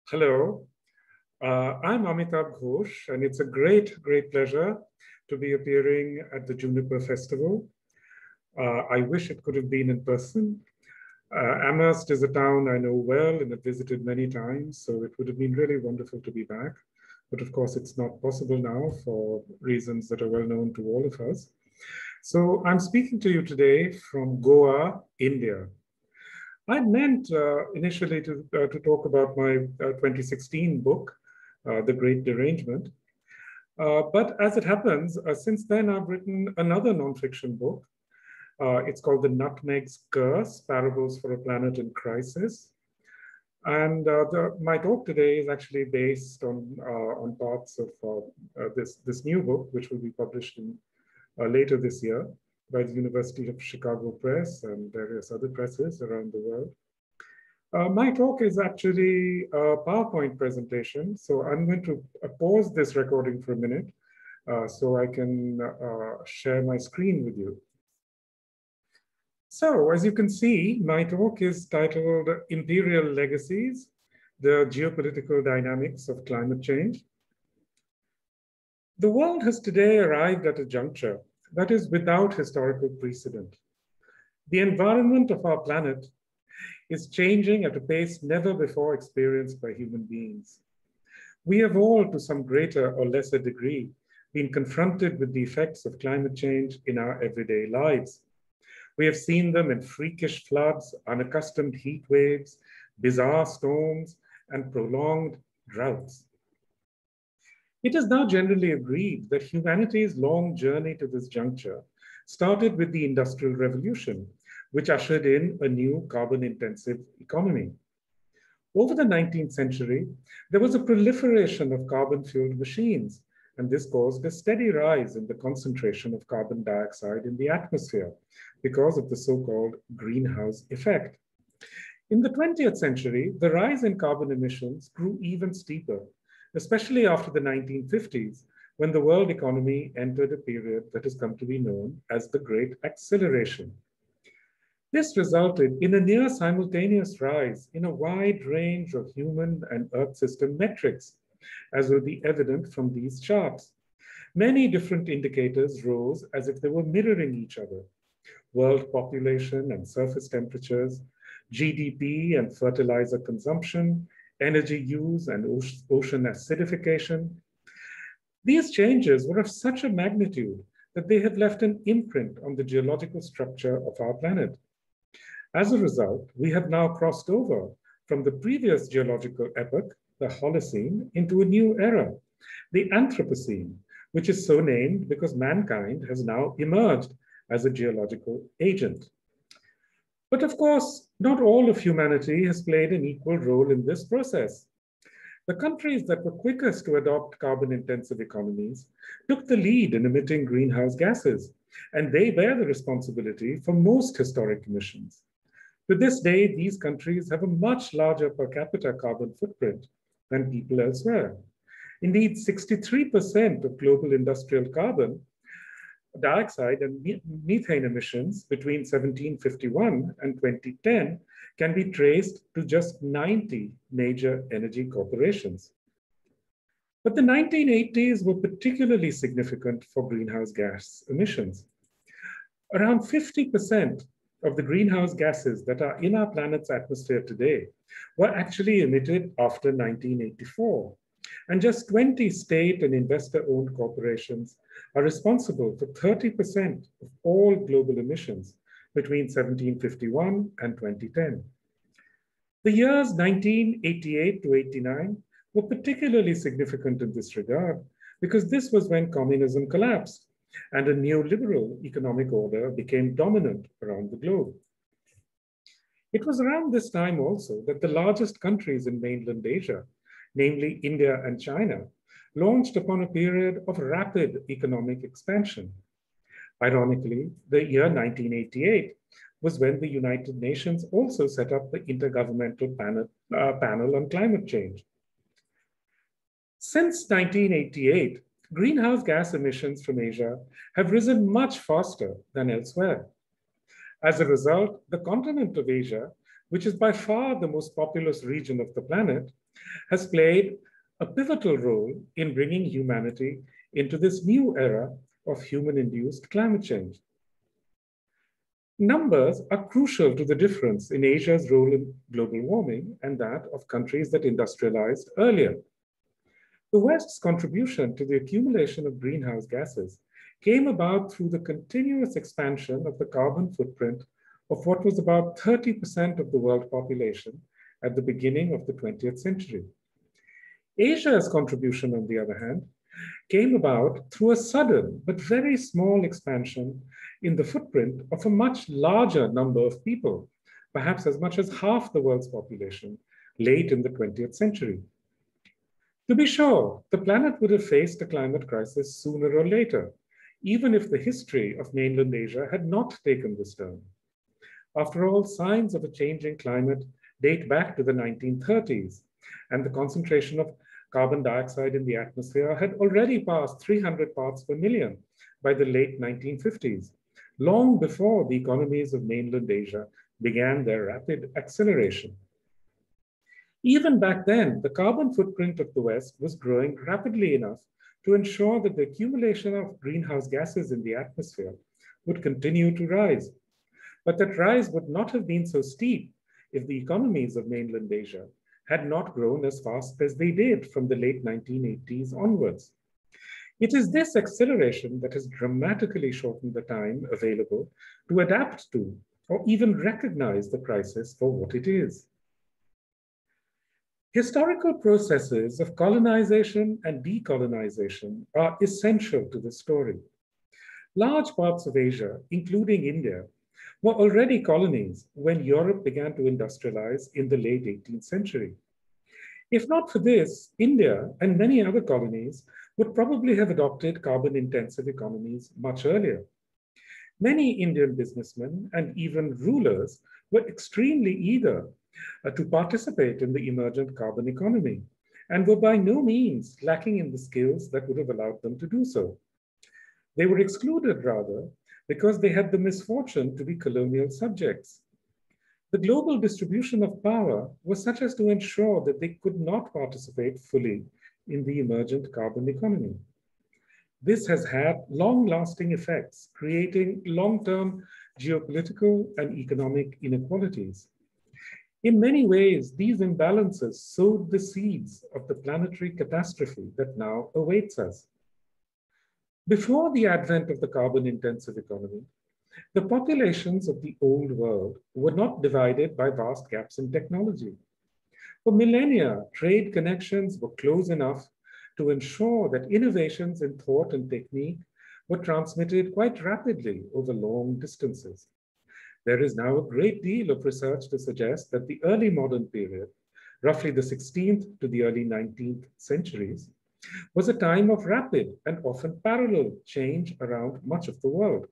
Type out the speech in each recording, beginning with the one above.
Hello, I'm Amitav Ghosh, and it's a great pleasure to be appearing at the Juniper Festival. I wish it could have been in person. Amherst is a town I know well and have visited many times, so it would have been really wonderful to be back. But of course, it's not possible now for reasons that are well known to all of us. So I'm speaking to you today from Goa, India. I meant initially to talk about my 2016 book, The Great Derangement. But as it happens, since then I've written another nonfiction book. It's called The Nutmeg's Curse, Parables for a Planet in Crisis. And my talk today is actually based on parts of this new book, which will be published later this year by the University of Chicago Press and various other presses around the world. My talk is actually a PowerPoint presentation, so I'm going to pause this recording for a minute so I can share my screen with you. So, as you can see, my talk is titled Imperial Legacies, the Geopolitical Dynamics of Climate Change. The world has today arrived at a juncture that is without historical precedent. The environment of our planet is changing at a pace never before experienced by human beings. We have all, to some greater or lesser degree, been confronted with the effects of climate change in our everyday lives. We have seen them in freakish floods, unaccustomed heat waves, bizarre storms, and prolonged droughts. It is now generally agreed that humanity's long journey to this juncture started with the Industrial Revolution, which ushered in a new carbon-intensive economy. Over the 19th century, there was a proliferation of carbon-fueled machines, and this caused a steady rise in the concentration of carbon dioxide in the atmosphere because of the so-called greenhouse effect. In the 20th century, the rise in carbon emissions grew even steeper, especially after the 1950s, when the world economy entered a period that has come to be known as the Great Acceleration. This resulted in a near simultaneous rise in a wide range of human and Earth system metrics, as will be evident from these charts. Many different indicators rose as if they were mirroring each other. World population and surface temperatures, GDP and fertilizer consumption, energy use and ocean acidification. These changes were of such a magnitude that they have left an imprint on the geological structure of our planet. As a result, we have now crossed over from the previous geological epoch, the Holocene, into a new era, the Anthropocene, which is so named because mankind has now emerged as a geological agent. But of course, not all of humanity has played an equal role in this process. The countries that were quickest to adopt carbon-intensive economies took the lead in emitting greenhouse gases, and they bear the responsibility for most historic emissions. To this day, these countries have a much larger per capita carbon footprint than people elsewhere. Indeed, 63% of global industrial carbon dioxide and methane emissions between 1751 and 2010 can be traced to just 90 major energy corporations. But the 1980s were particularly significant for greenhouse gas emissions. Around 50% of the greenhouse gases that are in our planet's atmosphere today were actually emitted after 1984. And just 20 state and investor-owned corporations are responsible for 30% of all global emissions between 1751 and 2010. The years 1988 to 89 were particularly significant in this regard because this was when communism collapsed and a neoliberal economic order became dominant around the globe. It was around this time also that the largest countries in mainland Asia, namely India and China, launched upon a period of rapid economic expansion. Ironically, the year 1988 was when the United Nations also set up the Intergovernmental Panel on Climate Change. Since 1988, greenhouse gas emissions from Asia have risen much faster than elsewhere. As a result, the continent of Asia which is by far the most populous region of the planet, has played a pivotal role in bringing humanity into this new era of human-induced climate change. Numbers are crucial to the difference in Asia's role in global warming and that of countries that industrialized earlier. The West's contribution to the accumulation of greenhouse gases came about through the continuous expansion of the carbon footprint of what was about 30% of the world population at the beginning of the 20th century. Asia's contribution, on the other hand, came about through a sudden but very small expansion in the footprint of a much larger number of people, perhaps as much as half the world's population, late in the 20th century. To be sure, the planet would have faced a climate crisis sooner or later, even if the history of mainland Asia had not taken this turn. After all, signs of a changing climate date back to the 1930s, and the concentration of carbon dioxide in the atmosphere had already passed 300 parts per million by the late 1950s, long before the economies of mainland Asia began their rapid acceleration. Even back then, the carbon footprint of the West was growing rapidly enough to ensure that the accumulation of greenhouse gases in the atmosphere would continue to rise. But that rise would not have been so steep if the economies of mainland Asia had not grown as fast as they did from the late 1980s onwards. It is this acceleration that has dramatically shortened the time available to adapt to or even recognize the crisis for what it is. Historical processes of colonization and decolonization are essential to the story. Large parts of Asia, including India, were already colonies when Europe began to industrialize in the late 18th century. If not for this, India and many other colonies would probably have adopted carbon-intensive economies much earlier. Many Indian businessmen and even rulers were extremely eager to participate in the emergent carbon economy and were by no means lacking in the skills that would have allowed them to do so. They were excluded, rather, because they had the misfortune to be colonial subjects. The global distribution of power was such as to ensure that they could not participate fully in the emergent carbon economy. This has had long-lasting effects, creating long-term geopolitical and economic inequalities. In many ways, these imbalances sowed the seeds of the planetary catastrophe that now awaits us. Before the advent of the carbon-intensive economy, the populations of the old world were not divided by vast gaps in technology. For millennia, trade connections were close enough to ensure that innovations in thought and technique were transmitted quite rapidly over long distances. There is now a great deal of research to suggest that the early modern period, roughly the 16th to the early 19th centuries, was a time of rapid and often parallel change around much of the world,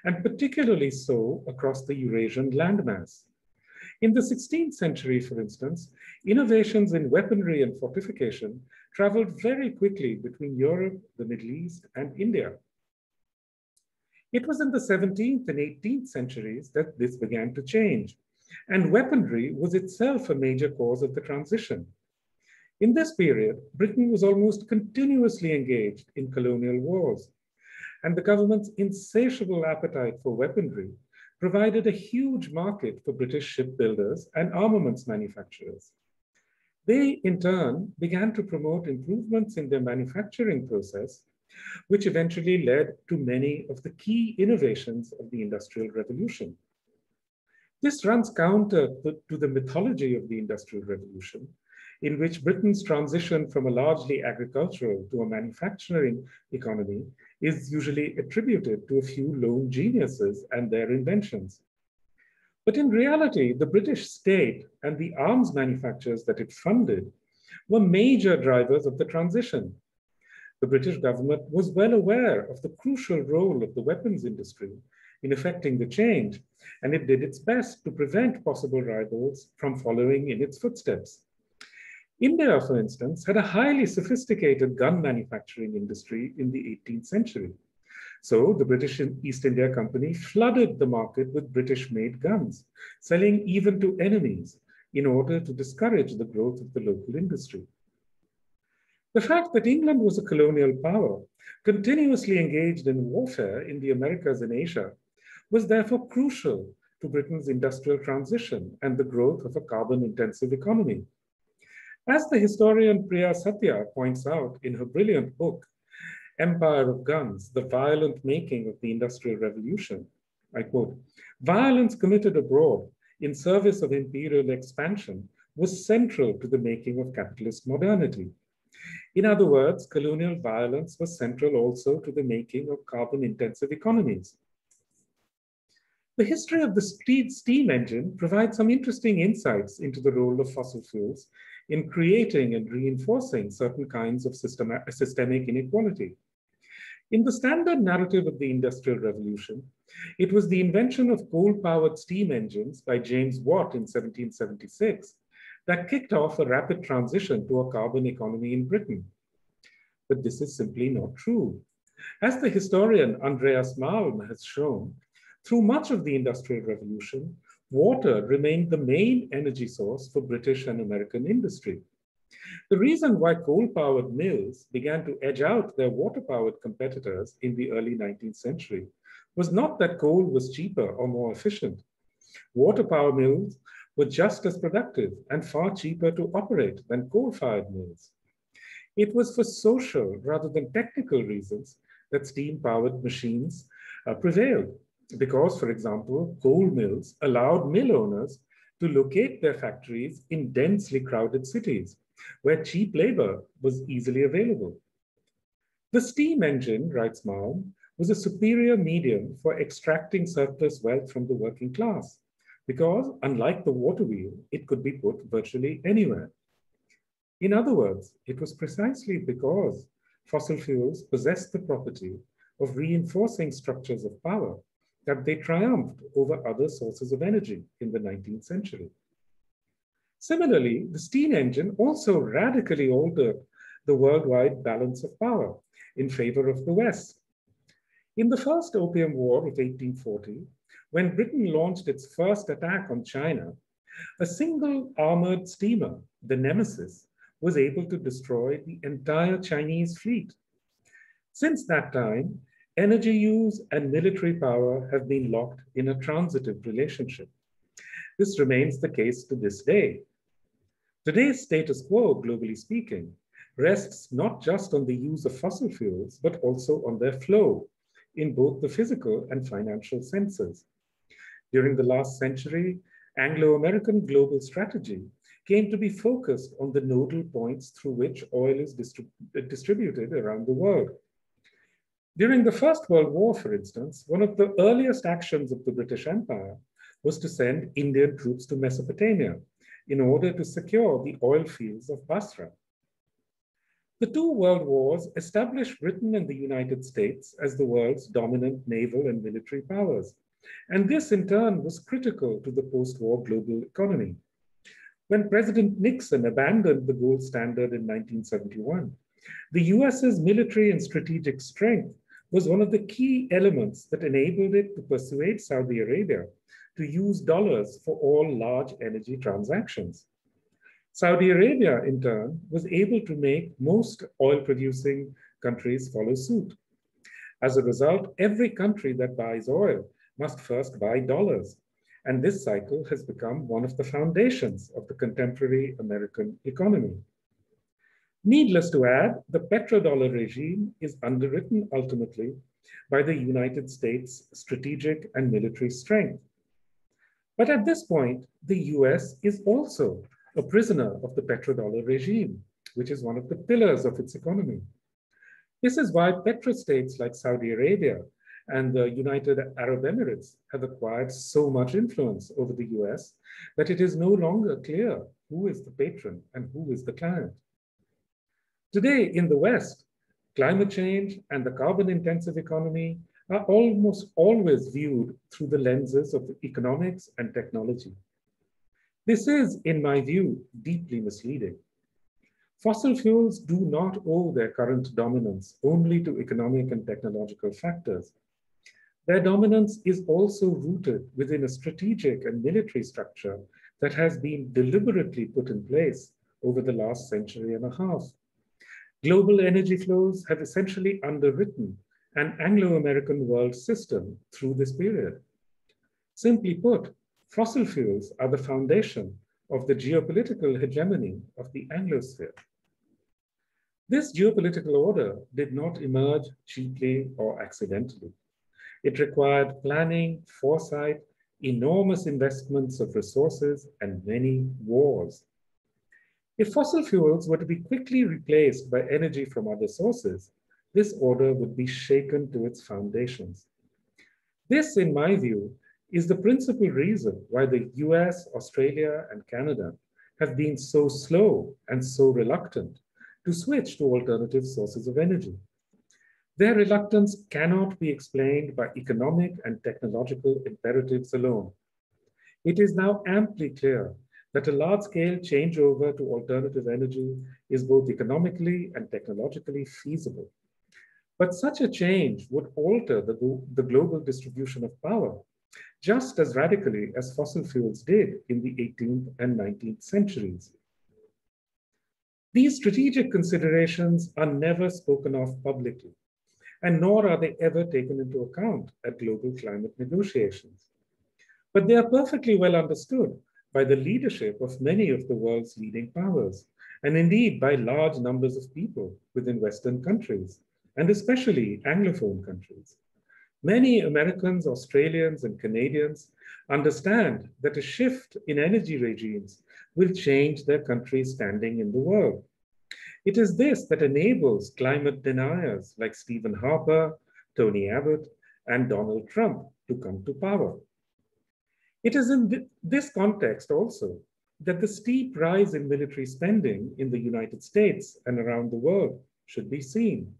and particularly so across the Eurasian landmass. In the 16th century, for instance, innovations in weaponry and fortification traveled very quickly between Europe, the Middle East, and India. It was in the 17th and 18th centuries that this began to change, and weaponry was itself a major cause of the transition. In this period, Britain was almost continuously engaged in colonial wars, and the government's insatiable appetite for weaponry provided a huge market for British shipbuilders and armaments manufacturers. They, in turn, began to promote improvements in their manufacturing process, which eventually led to many of the key innovations of the Industrial Revolution. This runs counter to the mythology of the Industrial Revolution, in which Britain's transition from a largely agricultural to a manufacturing economy is usually attributed to a few lone geniuses and their inventions. But in reality, the British state and the arms manufacturers that it funded were major drivers of the transition. The British government was well aware of the crucial role of the weapons industry in effecting the change, and it did its best to prevent possible rivals from following in its footsteps. India, for instance, had a highly sophisticated gun manufacturing industry in the 18th century. So the British East India Company flooded the market with British-made guns, selling even to enemies in order to discourage the growth of the local industry. The fact that England was a colonial power, continuously engaged in warfare in the Americas and Asia, was therefore crucial to Britain's industrial transition and the growth of a carbon-intensive economy. As the historian Priya Satya points out in her brilliant book, Empire of Guns, the Violent Making of the Industrial Revolution, I quote, "Violence committed abroad in service of imperial expansion was central to the making of capitalist modernity." In other words, colonial violence was central also to the making of carbon-intensive economies. The history of the steam engine provides some interesting insights into the role of fossil fuels in creating and reinforcing certain kinds of systemic inequality. In the standard narrative of the Industrial Revolution, it was the invention of coal-powered steam engines by James Watt in 1776 that kicked off a rapid transition to a carbon economy in Britain. But this is simply not true. As the historian Andreas Malm has shown, through much of the Industrial Revolution, water remained the main energy source for British and American industry. The reason why coal-powered mills began to edge out their water-powered competitors in the early 19th century was not that coal was cheaper or more efficient. Water-powered mills were just as productive and far cheaper to operate than coal-fired mills. It was for social rather than technical reasons that steam-powered machines prevailed. Because, for example, coal mills allowed mill owners to locate their factories in densely crowded cities, where cheap labor was easily available. The steam engine, writes Malm, was a superior medium for extracting surplus wealth from the working class, because unlike the water wheel, it could be put virtually anywhere. In other words, it was precisely because fossil fuels possessed the property of reinforcing structures of power that they triumphed over other sources of energy in the 19th century. Similarly, the steam engine also radically altered the worldwide balance of power in favor of the West. In the First Opium War of 1840, when Britain launched its first attack on China, a single armored steamer, the Nemesis, was able to destroy the entire Chinese fleet. Since that time, energy use and military power have been locked in a transitive relationship. This remains the case to this day. Today's status quo, globally speaking, rests not just on the use of fossil fuels, but also on their flow in both the physical and financial senses. During the last century, Anglo-American global strategy came to be focused on the nodal points through which oil is distributed around the world. During the First World War, for instance, one of the earliest actions of the British Empire was to send Indian troops to Mesopotamia in order to secure the oil fields of Basra. The two world wars established Britain and the United States as the world's dominant naval and military powers, and this in turn was critical to the post-war global economy. When President Nixon abandoned the gold standard in 1971, the US's military and strategic strength was one of the key elements that enabled it to persuade Saudi Arabia to use dollars for all large energy transactions. Saudi Arabia, in turn, was able to make most oil-producing countries follow suit. As a result, every country that buys oil must first buy dollars, and this cycle has become one of the foundations of the contemporary American economy. Needless to add, the petrodollar regime is underwritten ultimately by the United States' strategic and military strength. But at this point, the US is also a prisoner of the petrodollar regime, which is one of the pillars of its economy. This is why petrostates like Saudi Arabia and the United Arab Emirates have acquired so much influence over the US that it is no longer clear who is the patron and who is the client. Today in the West, climate change and the carbon-intensive economy are almost always viewed through the lenses of economics and technology. This is, in my view, deeply misleading. Fossil fuels do not owe their current dominance only to economic and technological factors. Their dominance is also rooted within a strategic and military structure that has been deliberately put in place over the last century and a half. Global energy flows have essentially underwritten an Anglo-American world system through this period. Simply put, fossil fuels are the foundation of the geopolitical hegemony of the Anglosphere. This geopolitical order did not emerge cheaply or accidentally. It required planning, foresight, enormous investments of resources, and many wars. If fossil fuels were to be quickly replaced by energy from other sources, this order would be shaken to its foundations. This, in my view, is the principal reason why the US, Australia, and Canada have been so slow and so reluctant to switch to alternative sources of energy. Their reluctance cannot be explained by economic and technological imperatives alone. It is now amply clear that a large-scale changeover to alternative energy is both economically and technologically feasible. But such a change would alter the global distribution of power, just as radically as fossil fuels did in the 18th and 19th centuries. These strategic considerations are never spoken of publicly, and nor are they ever taken into account at global climate negotiations. But they are perfectly well understood by the leadership of many of the world's leading powers, and indeed by large numbers of people within Western countries, and especially Anglophone countries. Many Americans, Australians, and Canadians understand that a shift in energy regimes will change their country's standing in the world. It is this that enables climate deniers like Stephen Harper, Tony Abbott, and Donald Trump to come to power. It is in this context also that the steep rise in military spending in the United States and around the world should be seen.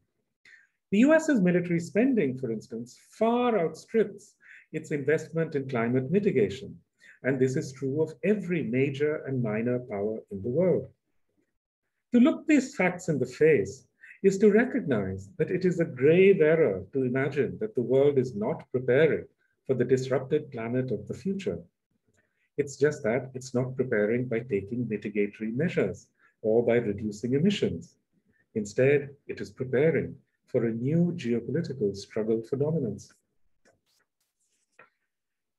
The US's military spending, for instance, far outstrips its investment in climate mitigation, and this is true of every major and minor power in the world. To look these facts in the face is to recognize that it is a grave error to imagine that the world is not preparing for the disrupted planet of the future. It's just that it's not preparing by taking mitigatory measures or by reducing emissions. Instead, it is preparing for a new geopolitical struggle for dominance.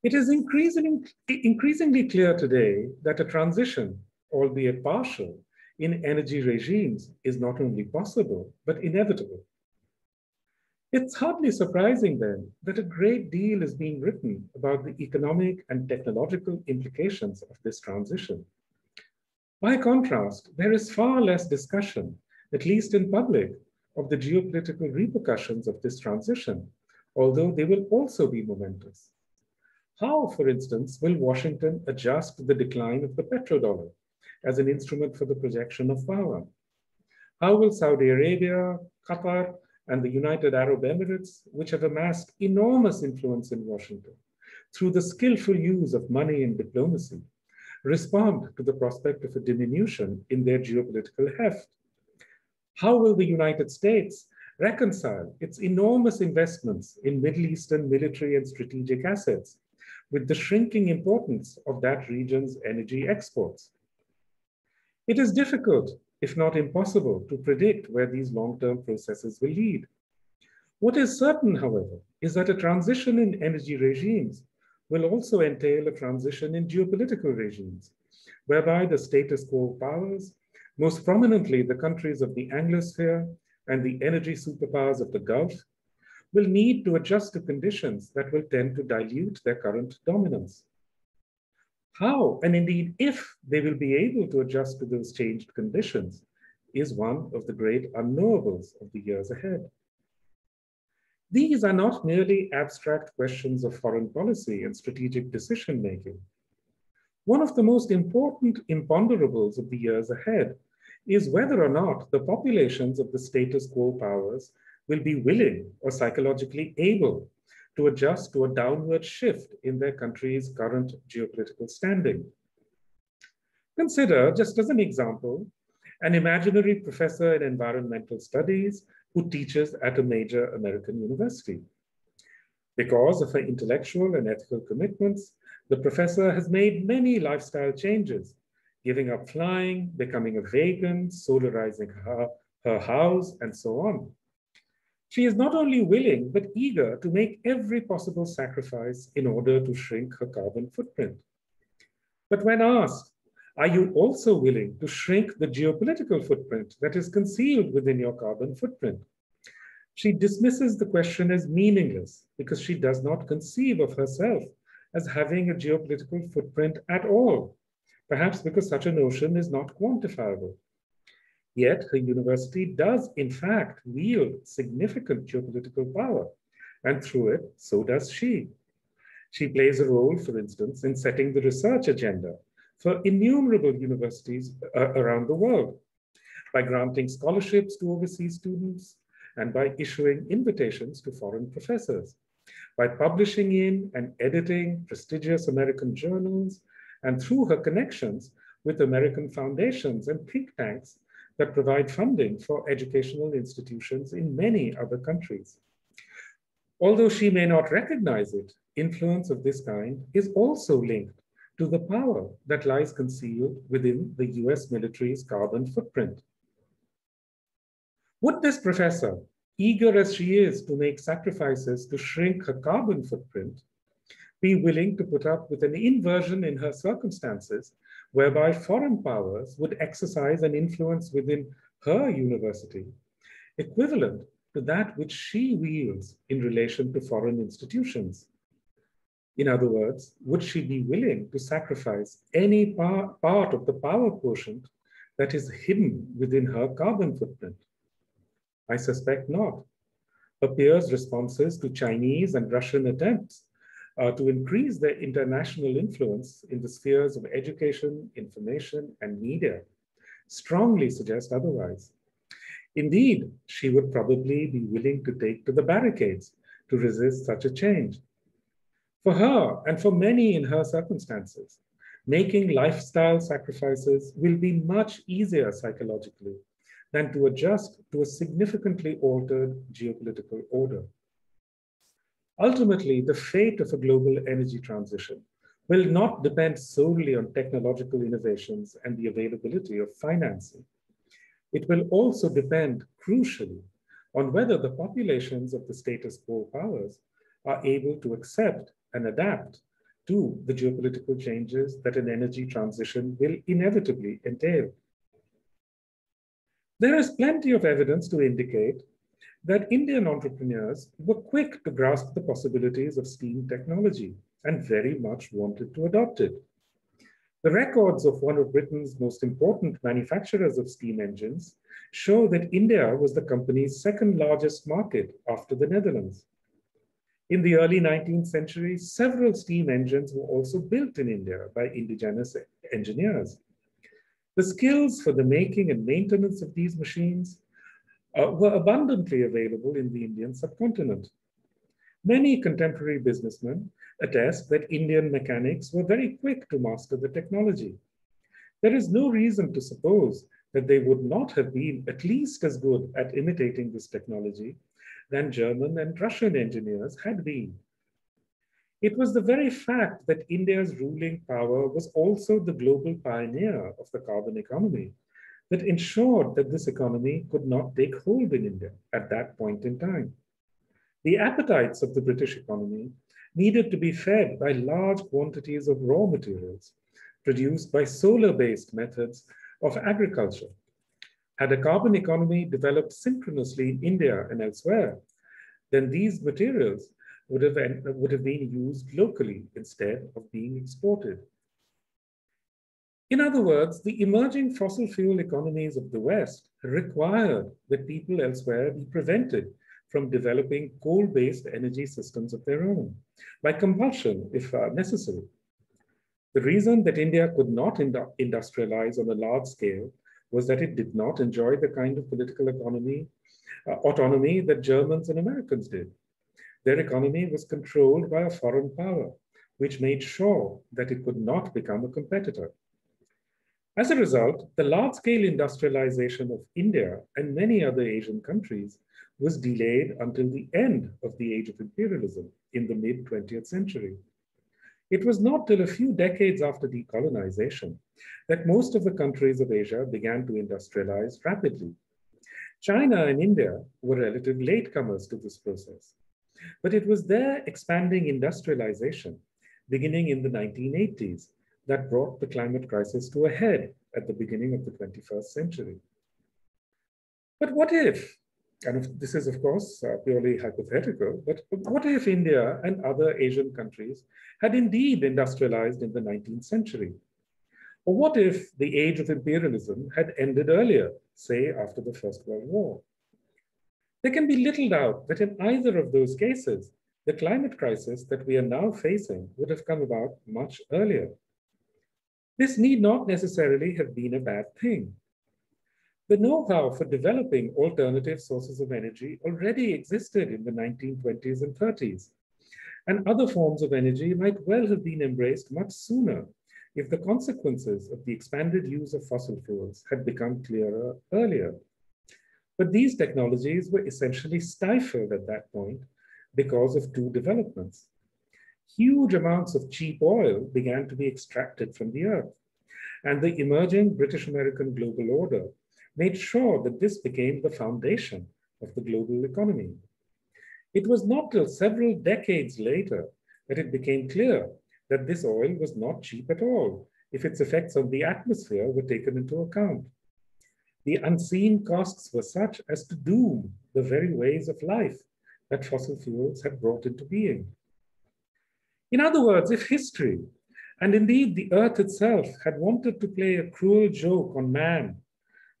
It is increasingly clear today that a transition, albeit partial, in energy regimes is not only possible, but inevitable. It's hardly surprising then that a great deal is being written about the economic and technological implications of this transition. By contrast, there is far less discussion, at least in public, of the geopolitical repercussions of this transition, although they will also be momentous. How, for instance, will Washington adjust the decline of the petrodollar as an instrument for the projection of power? How will Saudi Arabia, Qatar, and the United Arab Emirates, which have amassed enormous influence in Washington through the skillful use of money and diplomacy, respond to the prospect of a diminution in their geopolitical heft? How will the United States reconcile its enormous investments in Middle Eastern military and strategic assets with the shrinking importance of that region's energy exports? It is difficult, if not impossible, to predict where these long-term processes will lead. What is certain, however, is that a transition in energy regimes will also entail a transition in geopolitical regimes, whereby the status quo powers, most prominently the countries of the Anglosphere and the energy superpowers of the Gulf, will need to adjust to conditions that will tend to dilute their current dominance. How, and indeed if they will be able to adjust to those changed conditions, is one of the great unknowables of the years ahead. These are not merely abstract questions of foreign policy and strategic decision-making. One of the most important imponderables of the years ahead is whether or not the populations of the status quo powers will be willing or psychologically able to adjust to a downward shift in their country's current geopolitical standing. Consider, just as an example, an imaginary professor in environmental studies who teaches at a major American university. Because of her intellectual and ethical commitments, the professor has made many lifestyle changes, giving up flying, becoming a vegan, solarizing her house, and so on. She is not only willing, but eager to make every possible sacrifice in order to shrink her carbon footprint. But when asked, are you also willing to shrink the geopolitical footprint that is concealed within your carbon footprint? She dismisses the question as meaningless because she does not conceive of herself as having a geopolitical footprint at all, perhaps because such a notion is not quantifiable. Yet her university does, in fact, wield significant geopolitical power, and through it, so does she. She plays a role, for instance, in setting the research agenda for innumerable universities around the world by granting scholarships to overseas students and by issuing invitations to foreign professors, by publishing in and editing prestigious American journals, and through her connections with American foundations and think tanks that provide funding for educational institutions in many other countries. Although she may not recognize it, influence of this kind is also linked to the power that lies concealed within the US military's carbon footprint. Would this professor, eager as she is to make sacrifices to shrink her carbon footprint, be willing to put up with an inversion in her circumstances whereby foreign powers would exercise an influence within her university, equivalent to that which she wields in relation to foreign institutions? In other words, would she be willing to sacrifice any part of the power quotient that is hidden within her carbon footprint? I suspect not. Her peers' responses to Chinese and Russian attempts to increase their international influence in the spheres of education, information, and media strongly suggest otherwise. Indeed, she would probably be willing to take to the barricades to resist such a change. For her, and for many in her circumstances, making lifestyle sacrifices will be much easier psychologically than to adjust to a significantly altered geopolitical order. Ultimately, the fate of a global energy transition will not depend solely on technological innovations and the availability of financing. It will also depend, crucially, on whether the populations of the status quo powers are able to accept and adapt to the geopolitical changes that an energy transition will inevitably entail. There is plenty of evidence to indicate that Indian entrepreneurs were quick to grasp the possibilities of steam technology and very much wanted to adopt it. The records of one of Britain's most important manufacturers of steam engines show that India was the company's second largest market after the Netherlands. In the early 19th century, several steam engines were also built in India by indigenous engineers. The skills for the making and maintenance of these machines were abundantly available in the Indian subcontinent. Many contemporary businessmen attest that Indian mechanics were very quick to master the technology. There is no reason to suppose that they would not have been at least as good at imitating this technology than German and Russian engineers had been. It was the very fact that India's ruling power was also the global pioneer of the carbon economy that ensured that this economy could not take hold in India at that point in time. The appetites of the British economy needed to be fed by large quantities of raw materials produced by solar-based methods of agriculture. Had a carbon economy developed synchronously in India and elsewhere, then these materials would have been used locally instead of being exported. In other words, the emerging fossil fuel economies of the West required that people elsewhere be prevented from developing coal-based energy systems of their own by compulsion, if necessary. The reason that India could not industrialize on a large scale was that it did not enjoy the kind of political autonomy that Germans and Americans did. Their economy was controlled by a foreign power, which made sure that it could not become a competitor. As a result, the large-scale industrialization of India and many other Asian countries was delayed until the end of the age of imperialism in the mid-20th century. It was not till a few decades after decolonization that most of the countries of Asia began to industrialize rapidly. China and India were relative latecomers to this process, but it was their expanding industrialization beginning in the 1980s that brought the climate crisis to a head at the beginning of the 21st century. But what if, and this is of course purely hypothetical, but what if India and other Asian countries had indeed industrialized in the 19th century? Or what if the age of imperialism had ended earlier, say after the First World War? There can be little doubt that in either of those cases, the climate crisis that we are now facing would have come about much earlier. This need not necessarily have been a bad thing. The know-how for developing alternative sources of energy already existed in the 1920s and 30s, and other forms of energy might well have been embraced much sooner if the consequences of the expanded use of fossil fuels had become clearer earlier. But these technologies were essentially stifled at that point because of two developments. Huge amounts of cheap oil began to be extracted from the earth, and the emerging British American global order made sure that this became the foundation of the global economy. It was not till several decades later that it became clear that this oil was not cheap at all if its effects on the atmosphere were taken into account. The unseen costs were such as to doom the very ways of life that fossil fuels had brought into being. In other words, if history, and indeed the earth itself, had wanted to play a cruel joke on man,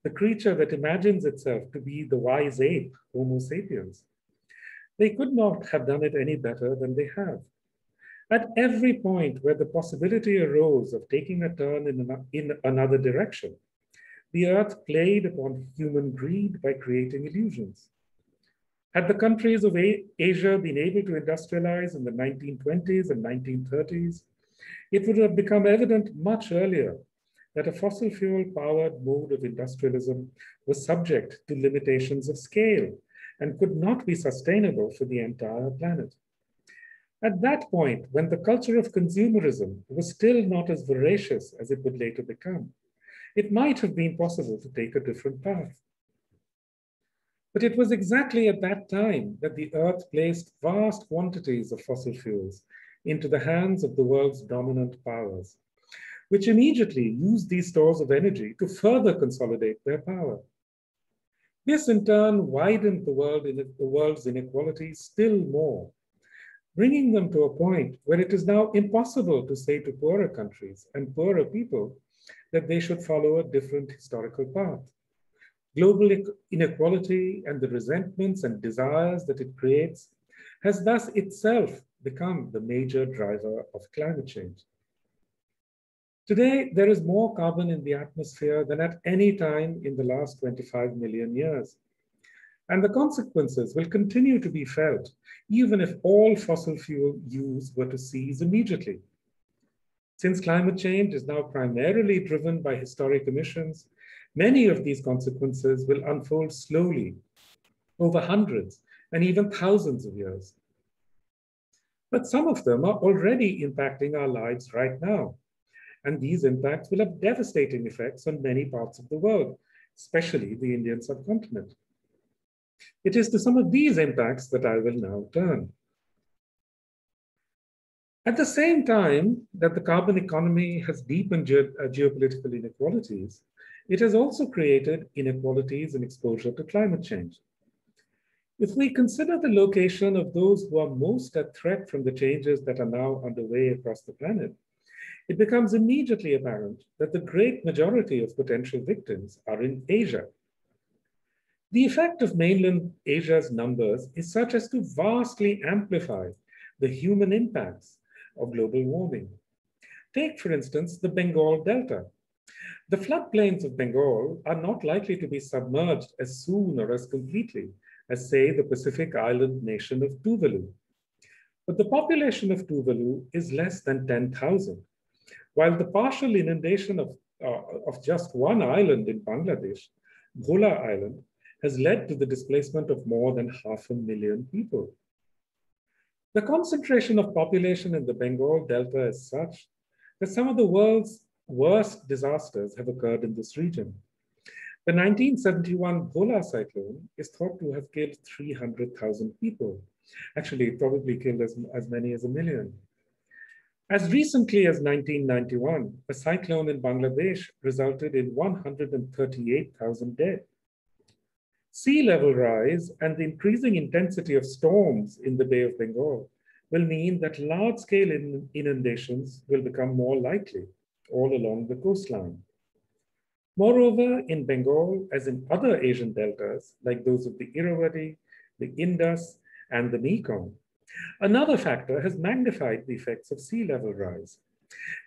the creature that imagines itself to be the wise ape, Homo sapiens, they could not have done it any better than they have. At every point where the possibility arose of taking a turn in another direction, the earth played upon human greed by creating illusions. Had the countries of Asia been able to industrialize in the 1920s and 1930s, it would have become evident much earlier that a fossil fuel powered mode of industrialism was subject to limitations of scale and could not be sustainable for the entire planet. At that point, when the culture of consumerism was still not as voracious as it would later become, it might have been possible to take a different path. But it was exactly at that time that the earth placed vast quantities of fossil fuels into the hands of the world's dominant powers, which immediately used these stores of energy to further consolidate their power. This in turn widened the world's inequalities still more, bringing them to a point where it is now impossible to say to poorer countries and poorer people that they should follow a different historical path. Global inequality and the resentments and desires that it creates has thus itself become the major driver of climate change. Today, there is more carbon in the atmosphere than at any time in the last 25 million years. And the consequences will continue to be felt even if all fossil fuel use were to cease immediately. Since climate change is now primarily driven by historic emissions, many of these consequences will unfold slowly over hundreds and even thousands of years. But some of them are already impacting our lives right now. And these impacts will have devastating effects on many parts of the world, especially the Indian subcontinent. It is to some of these impacts that I will now turn. At the same time that the carbon economy has deepened geopolitical inequalities, it has also created inequalities in exposure to climate change. If we consider the location of those who are most at threat from the changes that are now underway across the planet, it becomes immediately apparent that the great majority of potential victims are in Asia. The effect of mainland Asia's numbers is such as to vastly amplify the human impacts of global warming. Take, for instance, the Bengal Delta. The floodplains of Bengal are not likely to be submerged as soon or as completely as, say, the Pacific island nation of Tuvalu. But the population of Tuvalu is less than 10,000, while the partial inundation of of just one island in Bangladesh, Bhola Island, has led to the displacement of more than 500,000 people. The concentration of population in the Bengal Delta is such that some of the world's worst disasters have occurred in this region. The 1971 Bhola cyclone is thought to have killed 300,000 people. Actually, it probably killed as many as 1 million. As recently as 1991, a cyclone in Bangladesh resulted in 138,000 dead. Sea level rise and the increasing intensity of storms in the Bay of Bengal will mean that large-scale inundations will become more likely all along the coastline. Moreover, in Bengal, as in other Asian deltas, like those of the Irrawaddy, the Indus, and the Mekong, another factor has magnified the effects of sea level rise.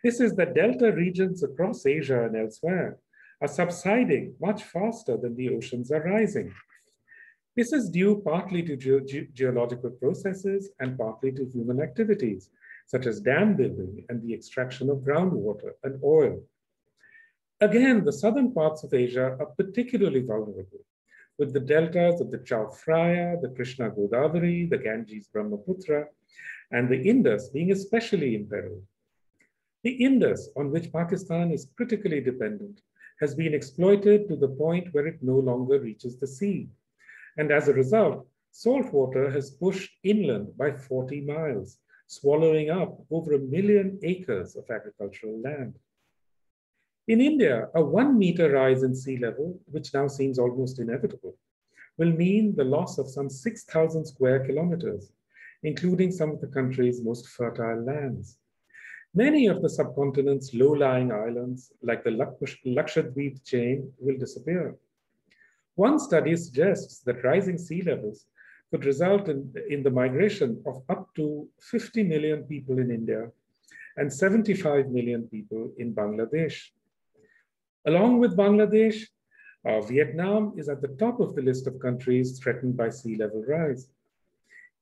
This is that delta regions across Asia and elsewhere are subsiding much faster than the oceans are rising. This is due partly to geological processes and partly to human activities, such as dam building and the extraction of groundwater and oil. Again, the southern parts of Asia are particularly vulnerable, with the deltas of the Chao Phraya, the Krishna Godavari, the Ganges Brahmaputra, and the Indus being especially imperiled. The Indus, on which Pakistan is critically dependent, has been exploited to the point where it no longer reaches the sea. And as a result, salt water has pushed inland by 40 miles, swallowing up over 1 million acres of agricultural land. In India, a 1 meter rise in sea level, which now seems almost inevitable, will mean the loss of some 6,000 square kilometers, including some of the country's most fertile lands. Many of the subcontinent's low-lying islands, like the Lakshadweep chain, will disappear. One study suggests that rising sea levels could result in the migration of up to 50 million people in India and 75 million people in Bangladesh. Along with Bangladesh, Vietnam is at the top of the list of countries threatened by sea level rise.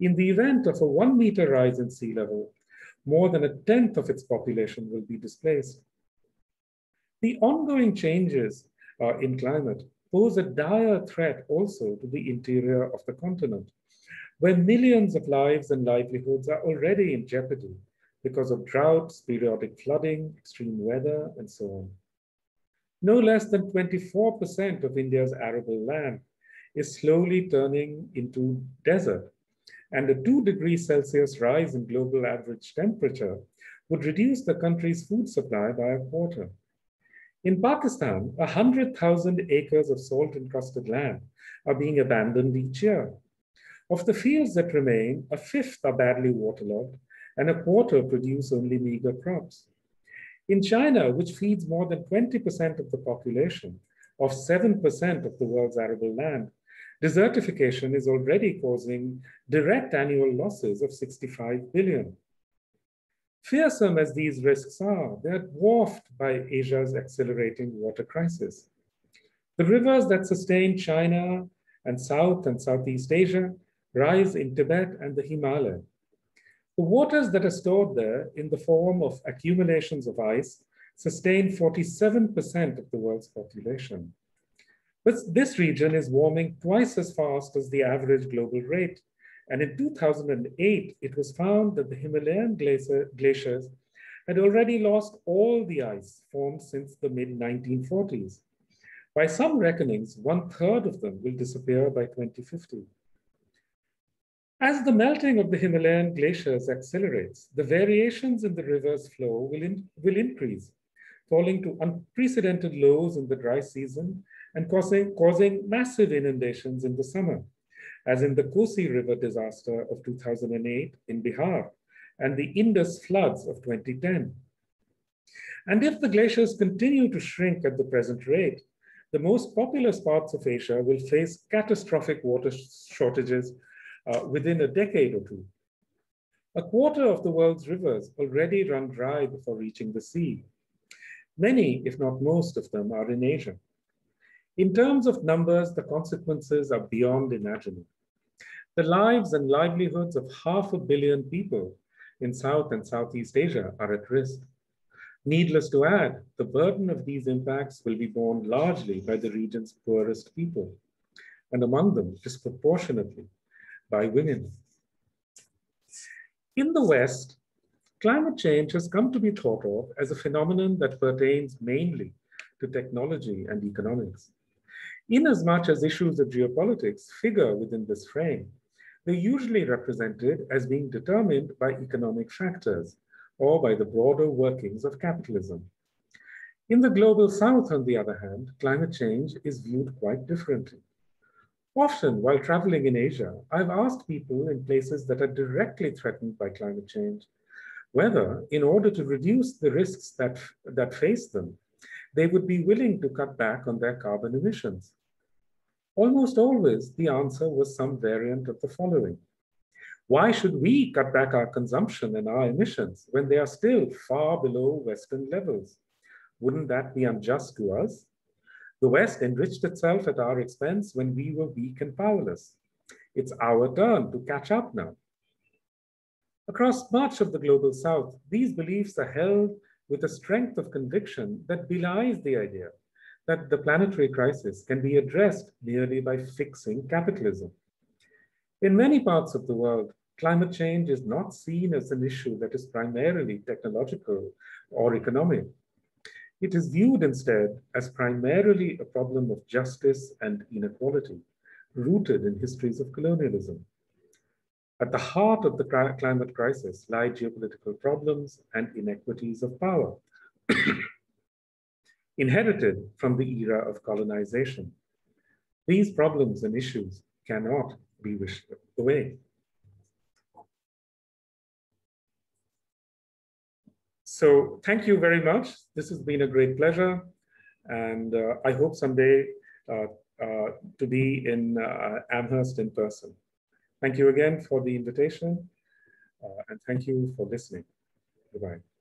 In the event of a 1 meter rise in sea level, more than 1/10 of its population will be displaced. The ongoing changes in climate pose a dire threat also to the interior of the continent, where millions of lives and livelihoods are already in jeopardy because of droughts, periodic flooding, extreme weather, and so on. No less than 24% of India's arable land is slowly turning into desert, and a 2 degrees Celsius rise in global average temperature would reduce the country's food supply by a quarter. In Pakistan, 100,000 acres of salt-encrusted land are being abandoned each year. Of the fields that remain, 1/5 are badly waterlogged, and a quarter produce only meager crops. In China, which feeds more than 20% of the population of 7% of the world's arable land, desertification is already causing direct annual losses of 65 billion. Fearsome as these risks are, they are dwarfed by Asia's accelerating water crisis. The rivers that sustain China and South and Southeast Asia rise in Tibet and the Himalaya. The waters that are stored there in the form of accumulations of ice sustain 47% of the world's population. But this region is warming twice as fast as the average global rate. And in 2008, it was found that the Himalayan glaciers had already lost all the ice formed since the mid-1940s. By some reckonings, 1/3 of them will disappear by 2050. As the melting of the Himalayan glaciers accelerates, the variations in the river's flow will increase, falling to unprecedented lows in the dry season and causing massive inundations in the summer, as in the Kosi River disaster of 2008 in Bihar and the Indus floods of 2010. And if the glaciers continue to shrink at the present rate, the most populous parts of Asia will face catastrophic water shortages within a decade or two. A quarter of the world's rivers already run dry before reaching the sea. Many, if not most of them, are in Asia. In terms of numbers, the consequences are beyond imagining. The lives and livelihoods of 500 million people in South and Southeast Asia are at risk. Needless to add, the burden of these impacts will be borne largely by the region's poorest people, and among them, disproportionately, by women. In the West, climate change has come to be thought of as a phenomenon that pertains mainly to technology and economics. Inasmuch as issues of geopolitics figure within this frame, they're usually represented as being determined by economic factors or by the broader workings of capitalism. In the global South, on the other hand, climate change is viewed quite differently. Often, while traveling in Asia, I've asked people in places that are directly threatened by climate change whether, in order to reduce the risks that face them, they would be willing to cut back on their carbon emissions. Almost always, the answer was some variant of the following. Why should we cut back our consumption and our emissions when they are still far below Western levels? Wouldn't that be unjust to us? The West enriched itself at our expense when we were weak and powerless. It's our turn to catch up now. Across much of the global South, these beliefs are held with a strength of conviction that belies the idea that the planetary crisis can be addressed merely by fixing capitalism. In many parts of the world, climate change is not seen as an issue that is primarily technological or economic. It is viewed instead as primarily a problem of justice and inequality, rooted in histories of colonialism. At the heart of the climate crisis lie geopolitical problems and inequities of power, inherited from the era of colonization. These problems and issues cannot be wished away. So thank you very much. This has been a great pleasure. And I hope someday to be in Amherst in person. Thank you again for the invitation. And thank you for listening. Goodbye.